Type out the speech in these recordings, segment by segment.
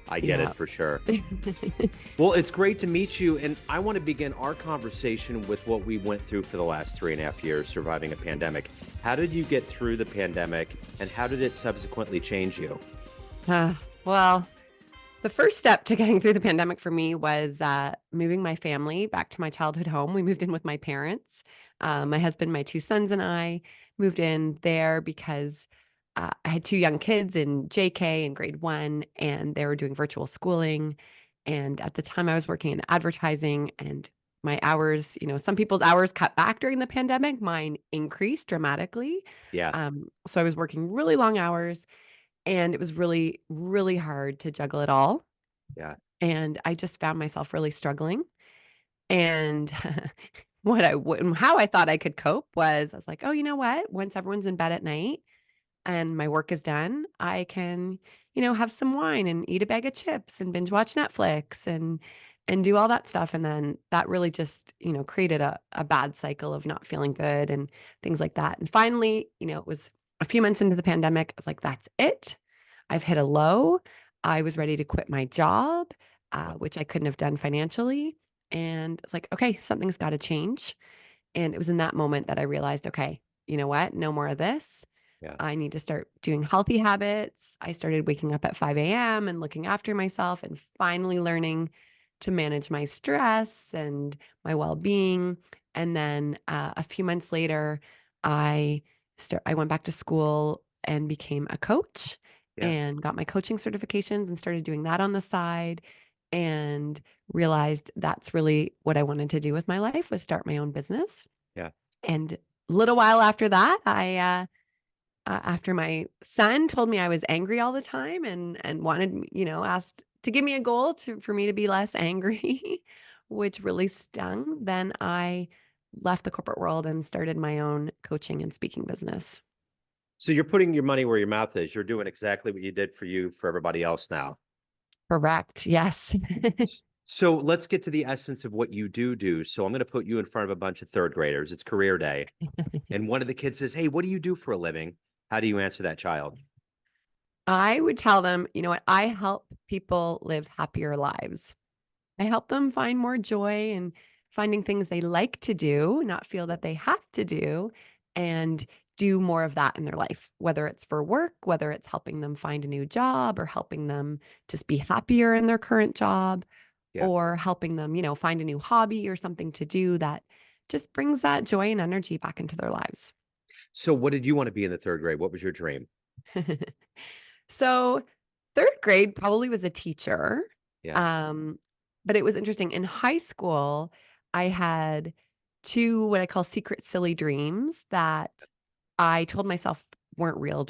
I get it Yeah. for sure. Well, it's great to meet you. And I want to begin our conversation with what we went through for the last 3.5 years, surviving a pandemic. How did you get through the pandemic and how did it subsequently change you? Well, the first step to getting through the pandemic for me was moving my family back to my childhood home. We moved in with my parents. My husband, my two sons, and I moved in there because I had two young kids in JK and grade one, and they were doing virtual schooling. And at the time, I was working in advertising, and my hours, some people's hours cut back during the pandemic. Mine increased dramatically. Yeah. So I was working really long hours, and it was really, really hard to juggle it all. Yeah. And I just found myself really struggling. And how I thought I could cope was I was like, oh, you know what? Once everyone's in bed at night and my work is done, I can, have some wine and eat a bag of chips and binge watch Netflix and do all that stuff. And then that really just, created a bad cycle of not feeling good and things like that. And finally, it was a few months into the pandemic. I was like, that's it. I've hit a low. I was ready to quit my job, which I couldn't have done financially. And it's like, okay, something's got to change. And it was in that moment that I realized, okay, you know what? No more of this. Yeah. I need to start doing healthy habits. I started waking up at 5 a.m. and looking after myself and finally learning to manage my stress and my well-being. And then a few months later, I went back to school and became a coach Yeah. and got my coaching certifications and started doing that on the side and realized that's really what I wanted to do with my life was start my own business. Yeah. And a little while after that, after my son told me I was angry all the time and wanted asked to give me a goal for me to be less angry, which really stung. Then I left the corporate world and started my own coaching and speaking business. So you're putting your money where your mouth is. You're doing exactly what you did for you for everybody else now. Correct. Yes. So let's get to the essence of what you do. So I'm going to put you in front of a bunch of third graders. It's career day. And one of the kids says, hey, what do you do for a living? How do you answer that child? I would tell them, you know what? I help people live happier lives. I help them find more joy and finding things they like to do, not feel that they have to do, and do more of that in their life, whether it's for work, whether it's helping them find a new job or helping them just be happier in their current job Yeah. or helping them, find a new hobby or something to do that just brings that joy and energy back into their lives. So what did you want to be in the third grade? What was your dream? So, third grade probably was a teacher. Yeah. Um, but it was interesting. In high school, I had two what I call secret silly dreams that I told myself weren't real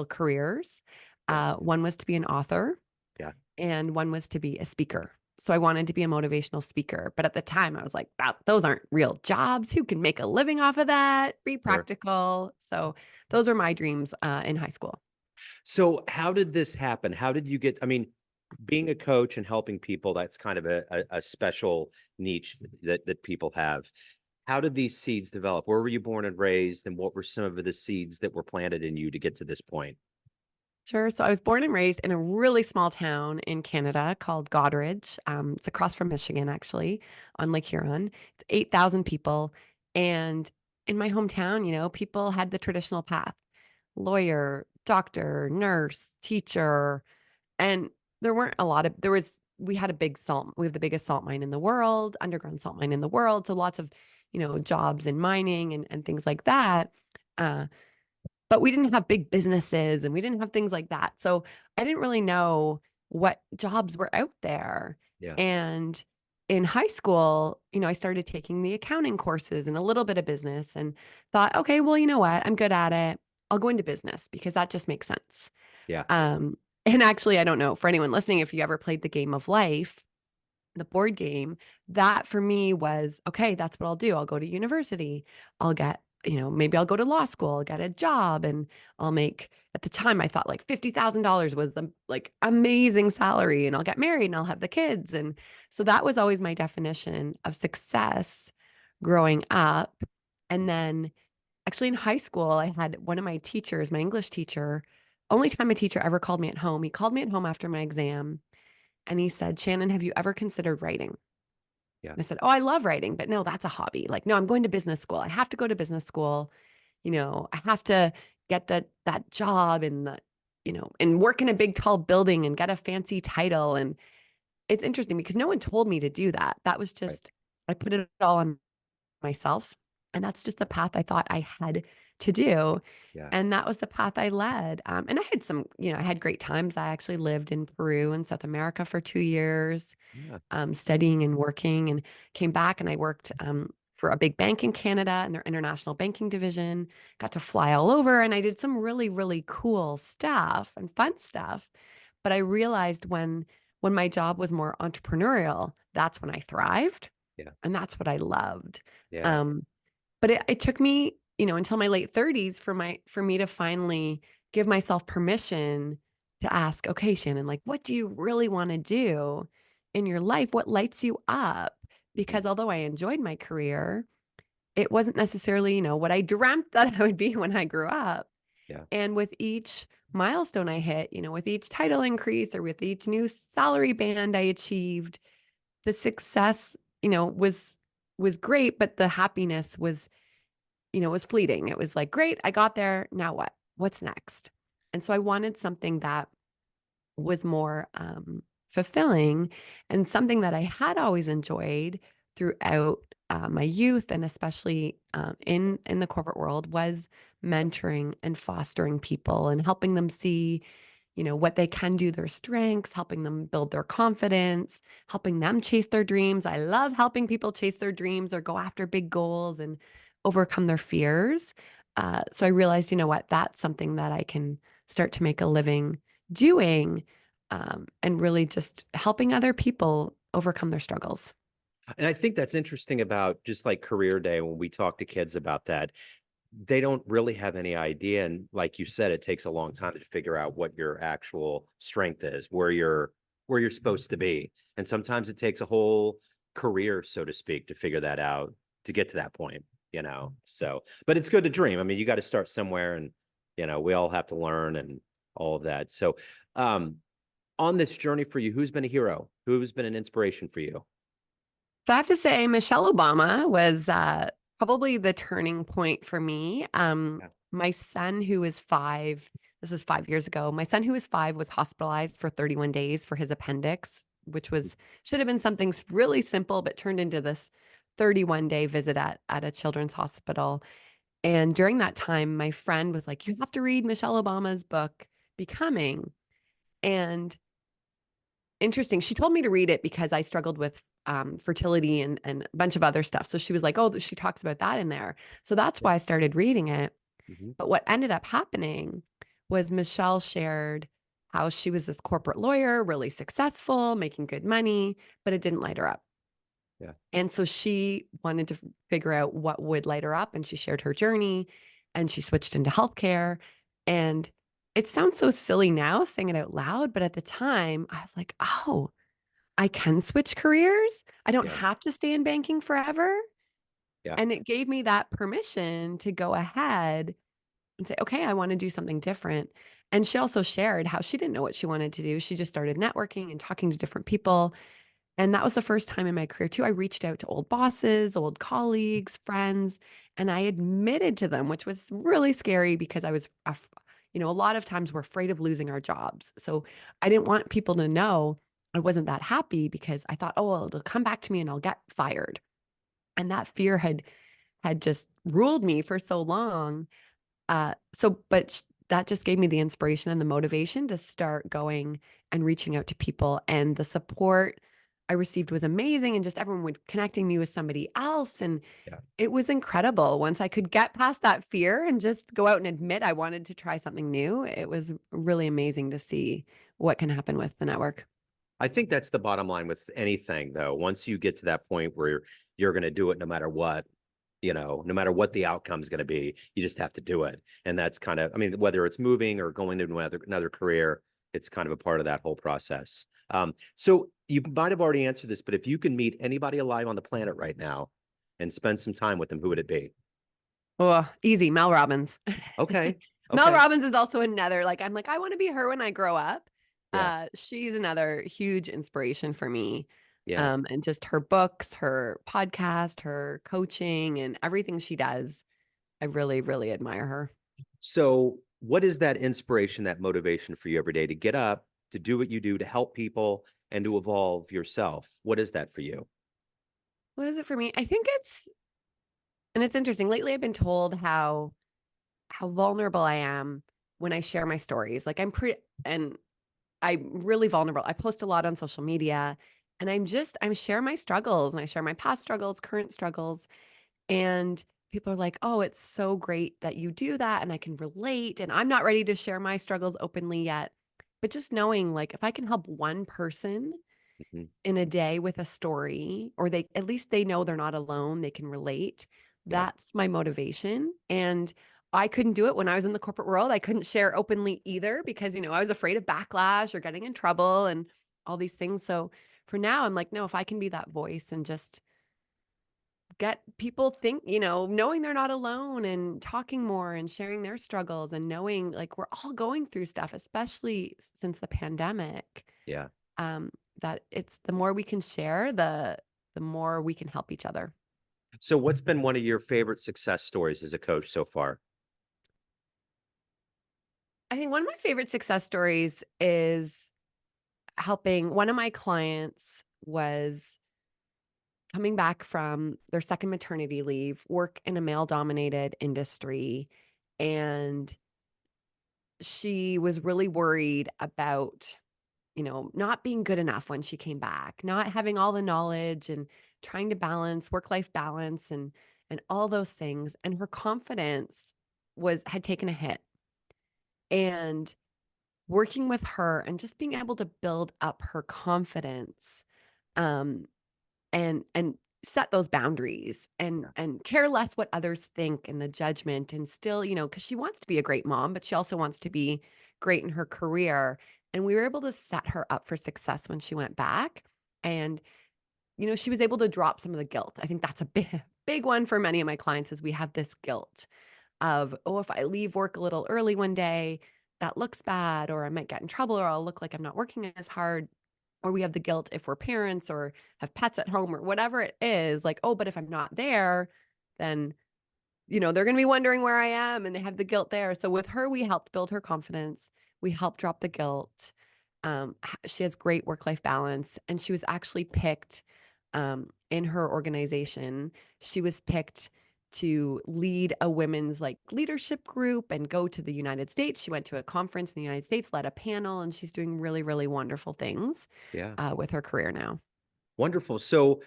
careers. Yeah. One was to be an author, Yeah. and one was to be a speaker. So I wanted to be a motivational speaker, but at the time I was like, those aren't real jobs. Who can make a living off of that? Be Sure. practical. So those are my dreams in high school. So how did this happen? How did you get, I mean, being a coach and helping people, that's kind of a special niche that people have. How did these seeds develop? Where were you born and raised? And what were some of the seeds that were planted in you to get to this point? Sure. So I was born and raised in a really small town in Canada called Goderich. It's across from Michigan, actually, on Lake Huron. It's 8,000 people. And in my hometown, people had the traditional path: lawyer, doctor, nurse, teacher. And there weren't a lot of, there was, we had we have the biggest salt mine in the world, underground salt mine in the world. So lots of, jobs in mining and things like that. Uh, but we didn't have big businesses and we didn't have things like that. So I didn't really know what jobs were out there. Yeah. And in high school, I started taking the accounting courses and a little bit of business and thought, okay, well, you know what? I'm good at it. I'll go into business because that just makes sense. Yeah. And actually, I don't know for anyone listening, if you ever played the game of life, the board game, that for me was, okay, that's what I'll do. I'll go to university. I'll get, maybe I'll go to law school, I'll get a job and I'll make, at the time I thought like $50,000 was the like amazing salary and I'll get married and I'll have the kids. And so that was always my definition of success growing up. And then actually in high school, I had one of my teachers, my English teacher, only time a teacher ever called me at home. He called me at home after my exam And he said, Shannon, have you ever considered writing? And Yeah. I said, oh, I love writing, but no, that's a hobby. Like, no, I'm going to business school. I have to go to business school. I have to get that job and and work in a big tall building and get a fancy title. And it's interesting because no one told me to do that. That was Right. just, I put it all on myself. And that's just the path I thought I had to do. Yeah. And that was the path I led. And I had I had great times. I actually lived in Peru and South America for 2 years, Yeah. studying and working, and came back and I worked for a big bank in Canada and their international banking division. Got to fly all over and I did some really, really cool stuff and fun stuff. But I realized when my job was more entrepreneurial, that's when I thrived Yeah. and that's what I loved. Yeah. Um, but it took me, until my late 30s for me to finally give myself permission to ask, okay, Shannon, like, what do you really want to do in your life? What lights you up? Mhm. Because although I enjoyed my career, it wasn't necessarily, what I dreamt that I would be when I grew up. Yeah. And with each milestone I hit, with each title increase or with each new salary band I achieved, the success, was great, but the happiness was fleeting. It was like, great, I got there. Now what? What's next? And so I wanted something that was more fulfilling and something that I had always enjoyed throughout my youth and especially in the corporate world was mentoring and fostering people and helping them see what they can do, their strengths, helping them build their confidence, helping them chase their dreams. I love helping people chase their dreams or go after big goals and overcome their fears. So I realized, what, that's something that I can start to make a living doing, and really just helping other people overcome their struggles. And I think that's interesting about just like career day when we talk to kids about that. They don't really have any idea. And like you said, it takes a long time to figure out what your actual strength is, where you're supposed to be. And sometimes it takes a whole career, so to speak, to figure that out to get to that point. So, but it's good to dream. I mean, you got to start somewhere and we all have to learn and all of that. So um on this journey for you, who's been a hero? Who's been an inspiration for you? So I have to say, Michelle Obama was probably the turning point for me. Yeah. My son, who is 5, this is 5 years ago, my son, who is 5, was hospitalized for 31 days for his appendix, which should have been something really simple, but turned into this 31-day visit at a children's hospital. And during that time, my friend was like, you have to read Michelle Obama's book, Becoming. And interesting. She told me to read it because I struggled with fertility and a bunch of other stuff. So she was like, oh, she talks about that in there. So that's why I started reading it. Mhm. But what ended up happening was Michelle shared how she was this corporate lawyer, really successful, making good money, but it didn't light her up. Yeah. And so she wanted to figure out what would light her up. And she shared her journey and she switched into healthcare. And it sounds so silly now saying it out loud, but at the time I was like, oh, I can switch careers. I don't Yeah. have to stay in banking forever. Yeah. And it gave me that permission to go ahead and say, okay, I want to do something different. And she also shared how she didn't know what she wanted to do. She just started networking and talking to different people. And that was the first time in my career too. I reached out to old bosses, old colleagues, friends, and I admitted to them, which was really scary because I was, a lot of times we're afraid of losing our jobs. So I didn't want people to know I wasn't that happy because I thought, oh, well, it'll come back to me and I'll get fired. And that fear had just ruled me for so long. That just gave me the inspiration and the motivation to start going and reaching out to people. And the support I received was amazing. And just everyone would connecting me with somebody else. And Yeah. it was incredible. Once I could get past that fear and just go out and admit I wanted to try something new, it was really amazing to see what can happen with the network. I think that's the bottom line with anything, though. Once you get to that point where you're going to do it no matter what, no matter what the outcome is going to be, you just have to do it. And that's kind of, I mean, whether it's moving or going into another career, it's kind of a part of that whole process. So you might have already answered this, but if you can meet anybody alive on the planet right now and spend some time with them, who would it be? Oh, easy. Mel Robbins. Okay. Mel Okay. Robbins is also another, like, I'm like, I want to be her when I grow up. Yeah. She's another huge inspiration for me. Yeah. And just her books, her podcast, her coaching, and everything she does. I really, really admire her. So, what is that inspiration, that motivation for you every day to get up, to do what you do, to help people, and to evolve yourself? What is that for you? What is it for me? I think it's interesting. Lately I've been told how vulnerable I am when I share my stories. Like and I'm really vulnerable. I post a lot on social media and I'm share my struggles and I share my past struggles, current struggles, and people are like, "Oh, it's so great that you do that and I can relate." And I'm not ready to share my struggles openly yet. But just knowing like if I can help one person Mhm. in a day with a story, or they at least they know they're not alone, they can relate. Yeah. That's my motivation. And I couldn't do it when I was in the corporate world. I couldn't share openly either because, I was afraid of backlash or getting in trouble and all these things. So for now, I'm like, no, if I can be that voice and just get people knowing they're not alone and talking more and sharing their struggles and knowing like we're all going through stuff, especially since the pandemic, Yeah. um, that it's the more we can share, the more we can help each other. So, what's been one of your favorite success stories as a coach so far? I think one of my favorite success stories is helping one of my clients was coming back from their second maternity leave, work in a male dominated industry, and she was really worried about not being good enough when she came back, not having all the knowledge and trying to balance work-life balance and all those things. And her confidence had taken a hit. And working with her and just being able to build up her confidence, um, and set those boundaries Yeah. and care less what others think and the judgment and still, because she wants to be a great mom, but she also wants to be great in her career. And we were able to set her up for success when she went back. And, she was able to drop some of the guilt. I think that's a big one for many of my clients is we have this guilt of, oh, if I leave work a little early one day, that looks bad, or I might get in trouble, or I'll look like I'm not working as hard. Or we have the guilt if we're parents or have pets at home or whatever it is, like, oh, but if I'm not there, then, they're going to be wondering where I am and they have the guilt there. So with her, we helped build her confidence. We helped drop the guilt. She has great work life balance. And she was actually picked in her organization. She was picked to lead a women's like leadership group and go to the United States. She went to a conference in the United States, led a panel, and she's doing really, really wonderful things Yeah. with her career now. Wonderful. So,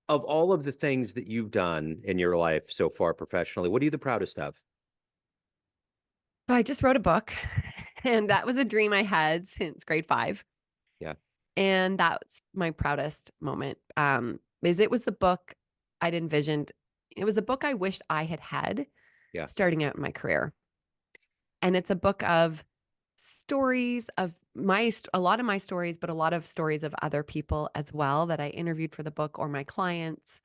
of all of the things that you've done in your life so far professionally, what are you the proudest of? So I just wrote a book, and that was a dream I had since grade 5. Yeah. And that's my proudest moment. Is it was the book I'd envisioned. It was a book I wished I had had Yeah. starting out in my career. And it's a book of stories of a lot of my stories, but a lot of stories of other people as well that I interviewed for the book or my clients.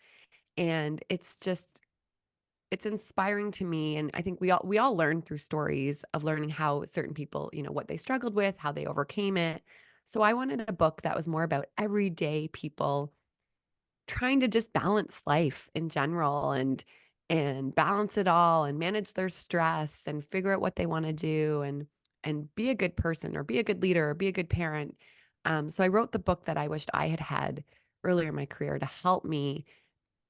And it's inspiring to me. And I think we all learn through stories of learning how certain people, what they struggled with, how they overcame it. So I wanted a book that was more about everyday people trying to just balance life in general and balance it all and manage their stress and figure out what they want to do and be a good person or be a good leader or be a good parent. So I wrote the book that I wished I had had earlier in my career to help me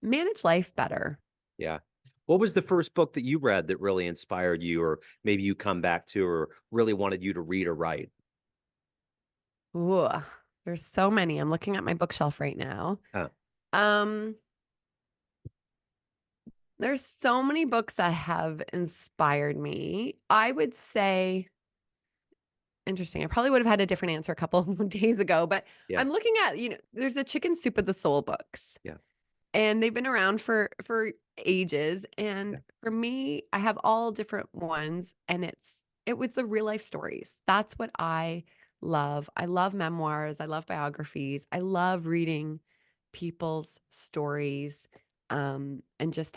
manage life better. Yeah. What was the first book that you read that really inspired you, or maybe you come back to, or really wanted you to read or write? Ooh, there's so many. I'm looking at my bookshelf right now. Huh. Um, there's so many books that have inspired me. I would say interesting. I probably would have had a different answer a couple of days ago, but Yeah. I'm looking at, there's a Chicken Soup of the Soul books. Yeah. And they've been around for ages, and Yeah. for me, I have all different ones, and it was the real life stories. That's what I love. I love memoirs, I love biographies. I love reading people's stories, and just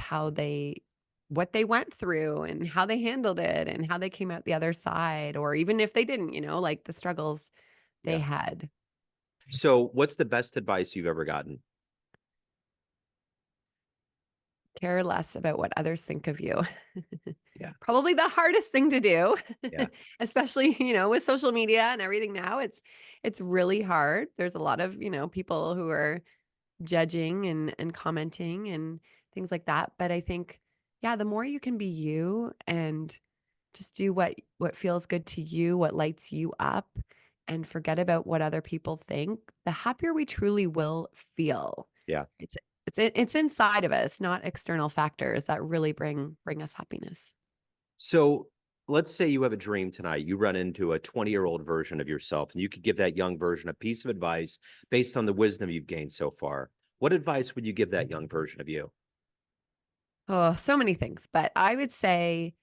what they went through and how they handled it and how they came out the other side, or even if they didn't, like the struggles. they Yeah. had. So what's the best advice you've ever gotten? Care less about what others think of you. Yeah. Probably the hardest thing to do, Yeah. especially, with social media and everything now. It's really hard. There's a lot of, people who are judging and commenting and things like that. But I think, yeah, the more you can be you and just do what feels good to you, what lights you up, and forget about what other people think, the happier we truly will feel. Yeah. It's inside of us, not external factors that really bring us happiness. So let's say you have a dream tonight. You run into a 20-year-old version of yourself, and you could give that young version a piece of advice based on the wisdom you've gained so far. What advice would you give that young version of you? Oh, so many things, but I would say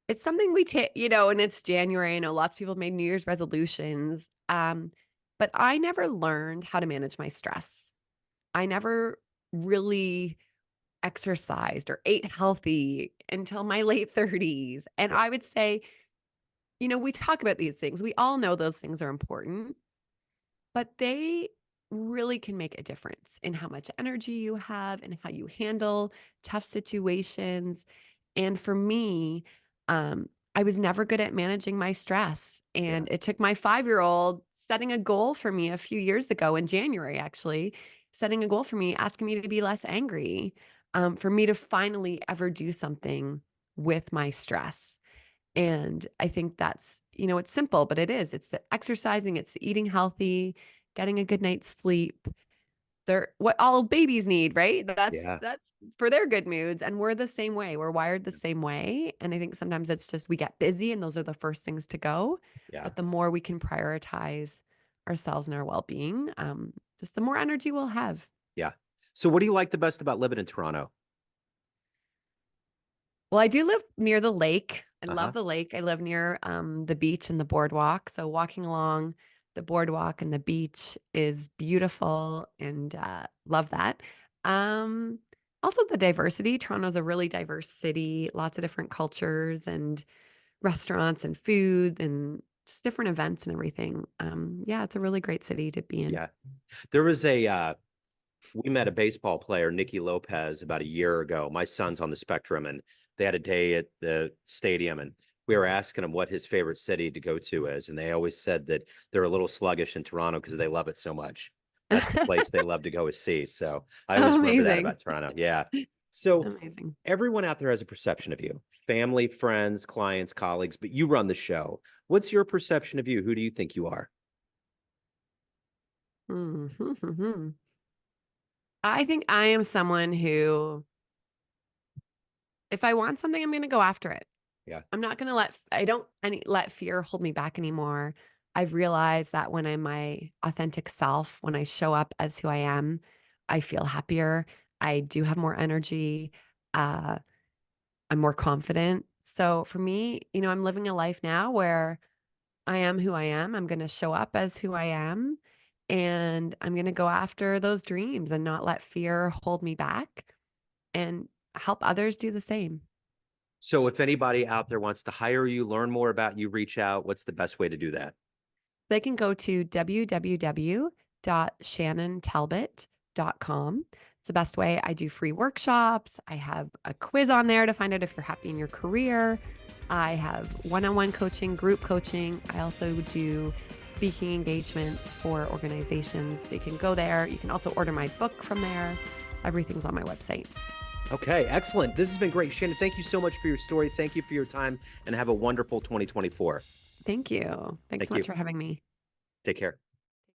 it's something we take, and it's January. I know lots of people made New Year's resolutions. But I never learned how to manage my stress. I never really exercised or ate healthy until my late 30s. And Yeah. I would say, we talk about these things. We all know those things are important, but they really can make a difference in how much energy you have and how you handle tough situations. And for me, I was never good at managing my stress. Yeah. And it took my 5-year-old setting a goal for me a few years ago in January, actually, setting a goal for me, asking me to be less angry, for me to finally ever do something with my stress. And I think that's, it's simple, but it is. It's the exercising, it's the eating healthy, getting a good night's sleep. They're what all babies need, right? Yeah. That's for their good moods. And we're the same way. We're wired the same way. And I think sometimes it's just we get busy and those are the first things to go. Yeah. But the more we can prioritize ourselves and our well-being, just the more energy we'll have. Yeah. So what do you like the best about living in Toronto? Well, I do live near the lake. I love Uh-huh. the lake. I live near the beach and the boardwalk. So walking along the boardwalk and the beach is beautiful and love that. Um, Also, the diversity. Toronto's a really diverse city, lots of different cultures and restaurants and food and just different events and everything. Yeah, it's a really great city to be in. Yeah. There was we met a baseball player, Nicky Lopez, about a year ago. My son's on the spectrum, and they had a day at the stadium, and we were asking him what his favorite city to go to is, and they always said that they're a little sluggish in Toronto because they love it so much. That's the place they love to go see. So I always remember that Amazing. about Toronto. Yeah. So Amazing. everyone out there has a perception of you, family, friends, clients, colleagues, but you run the show. What's your perception of you? Who do you think you are? Mhm. I think I am someone who, if I want something, I'm going to go after it. Yeah. I'm not going to let fear hold me back anymore. I've realized that when I'm my authentic self, when I show up as who I am, I feel happier. I do have more energy. Uh, I'm more confident. So for me, I'm living a life now where I am who I am. I'm going to show up as who I am. And I'm going to go after those dreams and not let fear hold me back and help others do the same. So if anybody out there wants to hire you, learn more about you, reach out, what's the best way to do that? They can go to www.shannontalbot.com. It's the best way. I do free workshops. I have a quiz on there to find out if you're happy in your career. I have one-on-one coaching, group coaching. I also do speaking engagements for organizations. So you can go there. You can also order my book from there. Everything's on my website. Okay, excellent. This has been great. Shannon, thank you so much for your story. Thank you for your time and have a wonderful 2024. Thank you. Thanks Thank so you. much for having me. Take care.